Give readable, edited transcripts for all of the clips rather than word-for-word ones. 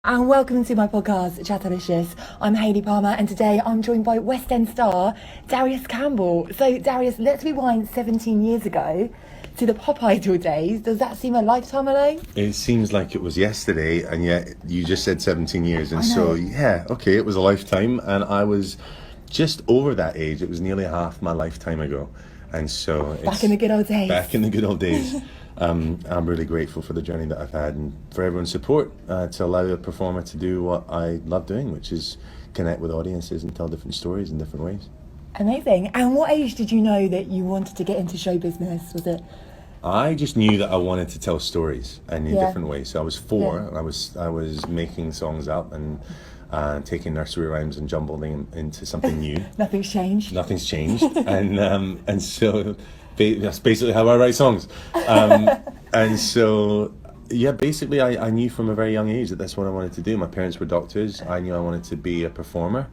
And welcome to my podcast, Chatalicious. I'm Hayley Palmer, and today I'm joined by West End star Darius Campbell. So, Darius, let's rewind 17 years ago to the Pop Idol days. Does that seem a lifetime ago? It seems like it was yesterday, and yet you just said 17 years. And so, it was a lifetime, and I was just over that age. It was nearly half my lifetime ago. And so it's back in the good old days. Back in the good old days. I'm really grateful for the journey that I've had and for everyone's support to allow a performer to do what I love doing, which is connect with audiences and tell different stories in different ways. Amazing. And what age did you know that you wanted to get into show business? Was it? I just knew that I wanted to tell stories and in different ways. So I was four, and I was making songs up and taking nursery rhymes and jumbling them into something new. Nothing's changed. Nothing's changed, and so that's basically how I write songs. And so basically I knew from a very young age that that's what I wanted to do. My parents were doctors. I knew I wanted to be a performer.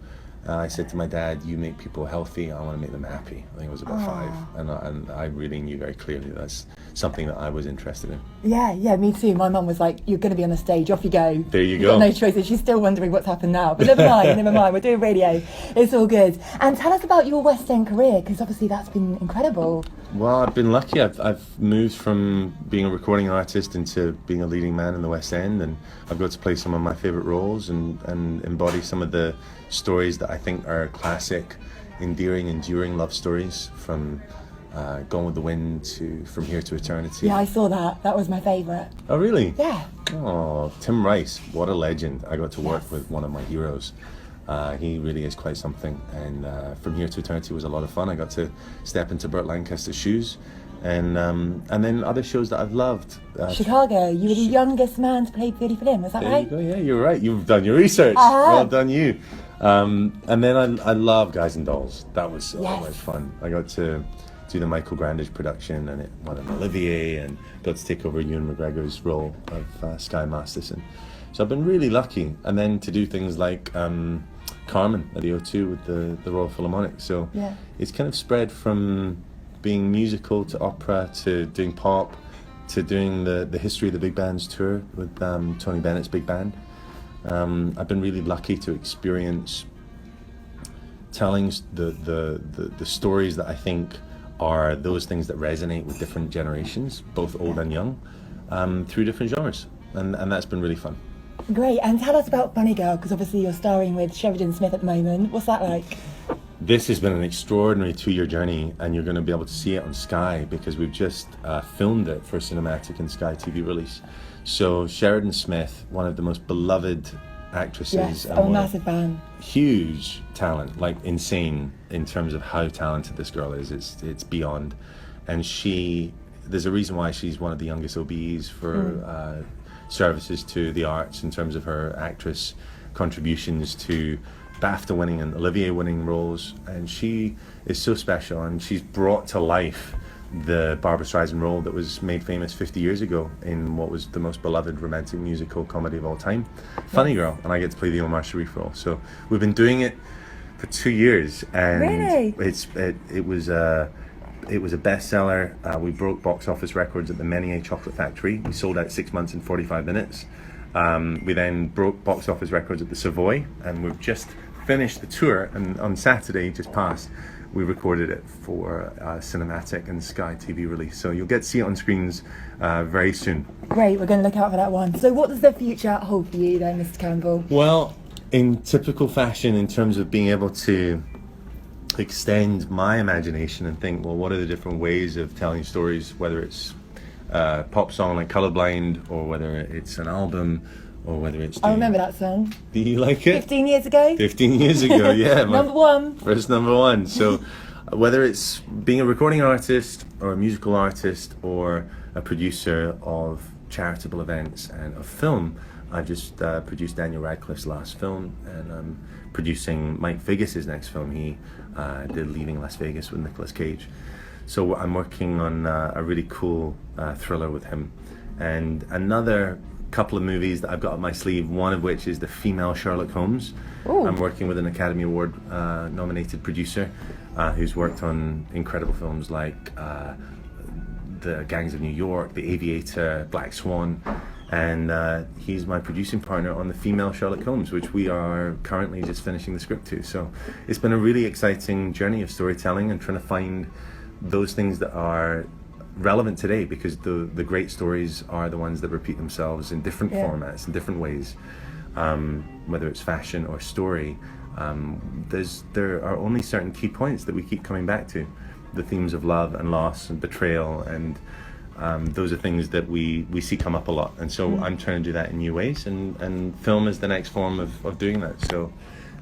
I said to my dad, "You make people healthy, I want to make them happy." I think I was about 5, and I really knew very clearly that's something that I was interested in. Yeah, me too. My mum was like, "You're going to be on the stage, off you go." There you You've go. got no choice. She's still wondering what's happened now, but never mind. We're doing radio. It's all good. And tell us about your West End career, because obviously that's been incredible. Well, I've been lucky. I've moved from being a recording artist into being a leading man in the West End, and I've got to play some of my favourite roles and embody some of the stories that I think are classic, endearing, enduring love stories, from Gone with the Wind to From Here to Eternity. Yeah, I saw that. That was my favourite. Oh, really? Yeah. Oh, Tim Rice, what a legend. I got to work with one of my heroes. He really is quite something, and From Here to Eternity was a lot of fun. I got to step into Burt Lancaster's shoes, and then other shows that I've loved. Chicago, you were the youngest man to play Billy Flynn, was that right? There you go, yeah, you're right. You've done your research. Well done you. And then I love Guys and Dolls. That was so much fun. I got to do the Michael Grandage production, and it won an Olivier, and got to take over Ewan McGregor's role of Sky Masterson. So I've been really lucky. And then to do things like Carmen at the O2 with the Royal Philharmonic. So it's kind of spread from being musical to opera to doing pop to doing the history of the big bands tour with Tony Bennett's big band. I've been really lucky to experience telling the stories that I think are those things that resonate with different generations, both old and young, through different genres, and that's been really fun. Great. And tell us about Bunny Girl, because obviously you're starring with Sheridan Smith at the moment. What's that like? This has been an extraordinary 2-year journey, and you're going to be able to see it on Sky, because we've just filmed it for cinematic and Sky TV release. So Sheridan Smith, one of the most beloved actresses. Yes, I'm a massive fan. Huge talent, like insane in terms of how talented this girl is. It's beyond. And there's a reason why she's one of the youngest OBEs for services to the arts in terms of her actress contributions to BAFTA winning and Olivier winning roles, and she is so special, and she's brought to life the Barbra Streisand role that was made famous 50 years ago in what was the most beloved romantic musical comedy of all time, Funny Girl, and I get to play the Omar Sharif role. So we've been doing it for 2 years, and really? it was a bestseller. We broke box office records at the Menier Chocolate Factory. We sold out 6 months in 45 minutes. We then broke box office records at the Savoy, and we've just finished the tour, and on Saturday just past we recorded it for cinematic and Sky TV release, so you'll get to see it on screens very soon. Great, we're going to look out for that one. So what does the future hold for you then, Mr. Campbell? Well, in typical fashion, in terms of being able to extend my imagination and think, well, what are the different ways of telling stories, whether it's a pop song like Colorblind, or whether it's an album, or whether it's... I remember that song. Do you like it? 15 years ago? 15 years ago, yeah. Number one. First number one. So whether it's being a recording artist or a musical artist or a producer of charitable events and of film, I just produced Daniel Radcliffe's last film, and I'm producing Mike Figgis' next film. He did Leaving Las Vegas with Nicolas Cage. So I'm working on a really cool thriller with him. And another couple of movies that I've got up my sleeve, one of which is the female Sherlock Holmes. Ooh. I'm working with an Academy Award nominated producer who's worked on incredible films like The Gangs of New York, The Aviator, Black Swan, and he's my producing partner on the female Sherlock Holmes, which we are currently just finishing the script to. So it's been a really exciting journey of storytelling and trying to find those things that are relevant today, because the great stories are the ones that repeat themselves in different formats, in different ways, whether it's fashion or story. There are only certain key points that we keep coming back to, the themes of love and loss and betrayal, and those are things that we see come up a lot, and so I'm trying to do that in new ways, and film is the next form of doing that. So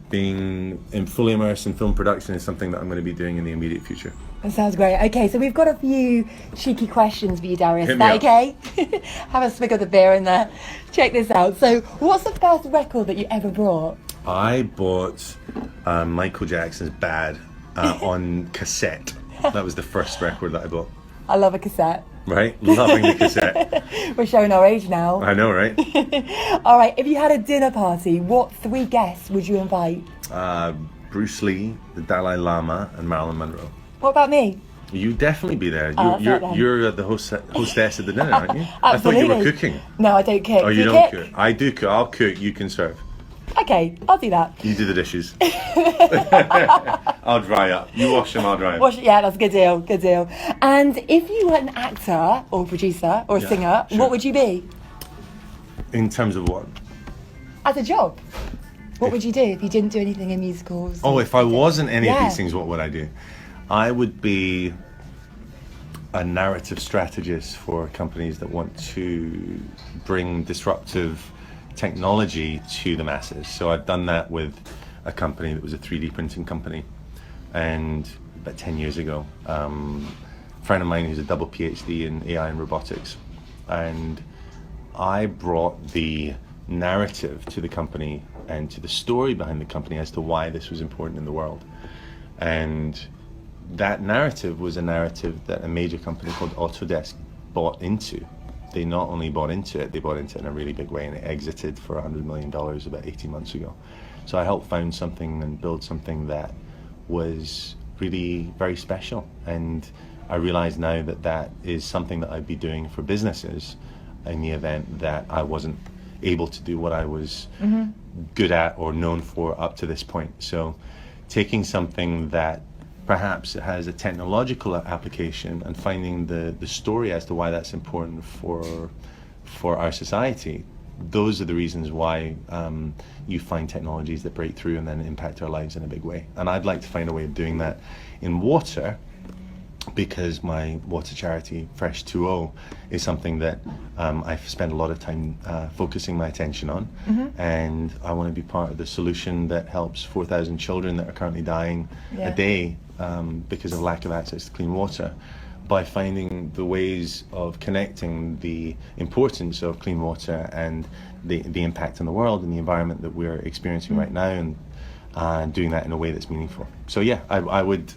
being fully immersed in film production is something that I'm going to be doing in the immediate future. That sounds great. Okay, so we've got a few cheeky questions for you, Darius. Hit Is me that up. okay? Have a swig of the beer in there. Check this out. So what's the first record that you ever bought? I bought Michael Jackson's Bad on cassette. That was the first record that I bought. I love a cassette. Right? Loving the cassette. We're showing our age now. I know, right? All right, if you had a dinner party, what 3 guests would you invite? Bruce Lee, the Dalai Lama, and Marilyn Monroe. What about me? You definitely be there. Oh, that's right then. You're the hostess of the dinner, aren't you? I thought you were Absolutely. cooking. No, I don't cook. Oh, Do you don't cook? I do cook. I'll cook. You can serve. Okay, I'll do that. You do the dishes. I'll dry up. You wash them, I'll dry them. Yeah, that's a good deal, good deal. And if you were an actor or producer or a singer, sure. what would you be? In terms of what? As a job, what would you do if you didn't do anything in musicals? Oh, if I wasn't any of Yeah. these things, what would I do? I would be a narrative strategist for companies that want to bring disruptive technology to the masses. So I've done that with a company that was a 3D printing company, and about 10 years ago, a friend of mine who's a double PhD in AI and robotics, and I brought the narrative to the company and to the story behind the company as to why this was important in the world. And that narrative was a narrative that a major company called Autodesk bought into. They not only bought into it, they bought into it in a really big way, and it exited for $100 million about 18 months ago. So I helped found something and build something that was really very special. And I realize now that that is something that I'd be doing for businesses in the event that I wasn't able to do what I was good at or known for up to this point. So taking something that perhaps it has a technological application and finding the story as to why that's important for our society. Those are the reasons why you find technologies that break through and then impact our lives in a big way. And I'd like to find a way of doing that in water, because my water charity, Fresh 2.0, is something that I've spent a lot of time focusing my attention on. And I want to be part of the solution that helps 4,000 children that are currently dying a day because of lack of access to clean water, by finding the ways of connecting the importance of clean water and the impact on the world and the environment that we're experiencing right now, and doing that in a way that's meaningful. So yeah, I would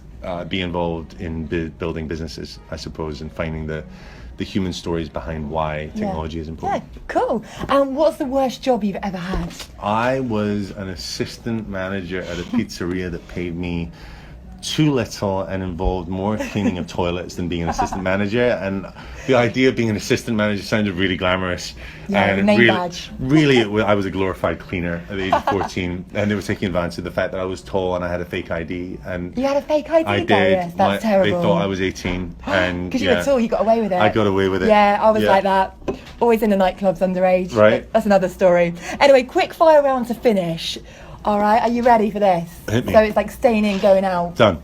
be involved in building businesses, I suppose, and finding the human stories behind why technology is important. Yeah, cool. And what's the worst job you've ever had? I was an assistant manager at a pizzeria that paid me too little and involved more cleaning of toilets than being an assistant manager. And the idea of being an assistant manager sounded really glamorous. Yeah, and name badge. I was a glorified cleaner at the age of 14, and they were taking advantage of the fact that I was tall and I had a fake ID. And You had a fake ID, I Darius? did. That's terrible. They thought I was 18, and Because you were tall, you got away with it. I got away with it. Yeah, I was like that. Always in the nightclubs underage. Right. That's another story. Anyway, quick fire round to finish. All right, are you ready for this? Hit me. So it's like staying in, going out. Done.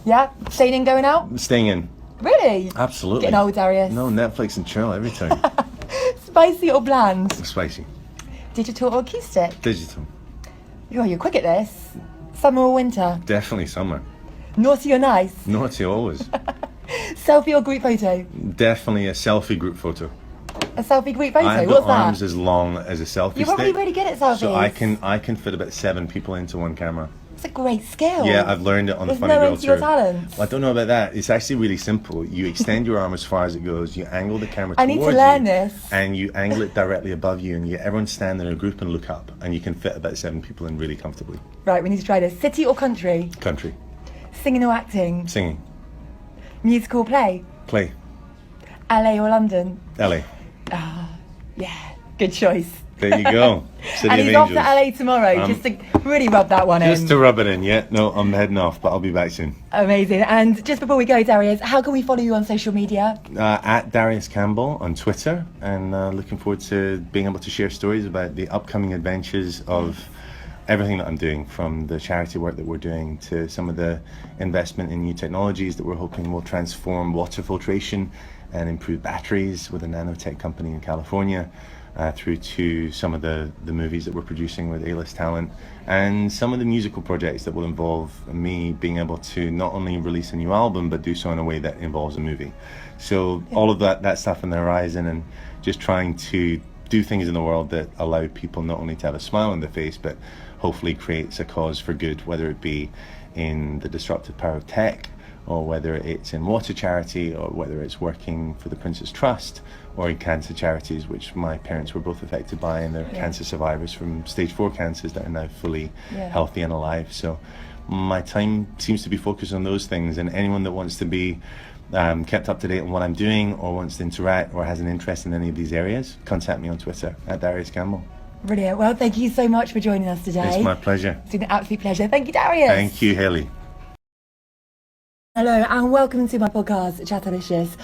Yeah? Staying in, going out? Staying in. Really? Absolutely. Getting old, Darius. No, Netflix and chill every time. Spicy or bland? Spicy. Digital or acoustic? Digital. Oh, you're quick at this. Summer or winter? Definitely summer. Naughty or nice? Naughty always. Selfie or group photo? Definitely a selfie group photo. A selfie group photo? I've What's got arms that? as long as a selfie You're probably stick. really good at selfies. So I can fit about 7 people into one camera. It's a great skill. Yeah, I've learned it on the There's Funny no Girl end to your tour. talents. Well, I don't know about that. It's actually really simple. You extend your arm as far as it goes. You angle the camera I towards need to learn you, this. and you angle it directly above you, and you get everyone stand in a group and look up, and you can fit about 7 people in really comfortably. Right, we need to try this. City or country? Country. Singing or acting? Singing. Music or play? Play. LA or London? LA. Yeah, Good choice. There you go. City And of he's off to Angels. LA tomorrow, just to really rub that one Just in. to rub it in, yeah. No, I'm heading off, but I'll be back soon. Amazing. And just before we go, Darius, how can we follow you on social media? At Darius Campbell on Twitter, and looking forward to being able to share stories about the upcoming adventures of everything that I'm doing, from the charity work that we're doing to some of the investment in new technologies that we're hoping will transform water filtration and improve batteries with a nanotech company in California, through to some of the movies that we're producing with A-list talent, and some of the musical projects that will involve me being able to not only release a new album but do so in a way that involves a movie. So all of that stuff on the horizon, and just trying to do things in the world that allow people not only to have a smile on their face but hopefully creates a cause for good, whether it be in the disruptive power of tech, or whether it's in water charity, or whether it's working for the Prince's Trust, or in cancer charities, which my parents were both affected by, and they're cancer survivors from stage 4 cancers that are now fully healthy and alive. So my time seems to be focused on those things, and anyone that wants to be kept up to date on what I'm doing, or wants to interact, or has an interest in any of these areas, contact me on Twitter at Darius Campbell. Brilliant. Well, thank you so much for joining us today. It's my pleasure. It's been an absolute pleasure. Thank you, Darius. Thank you, Hayley. Hello, and welcome to my podcast, Chatalicious.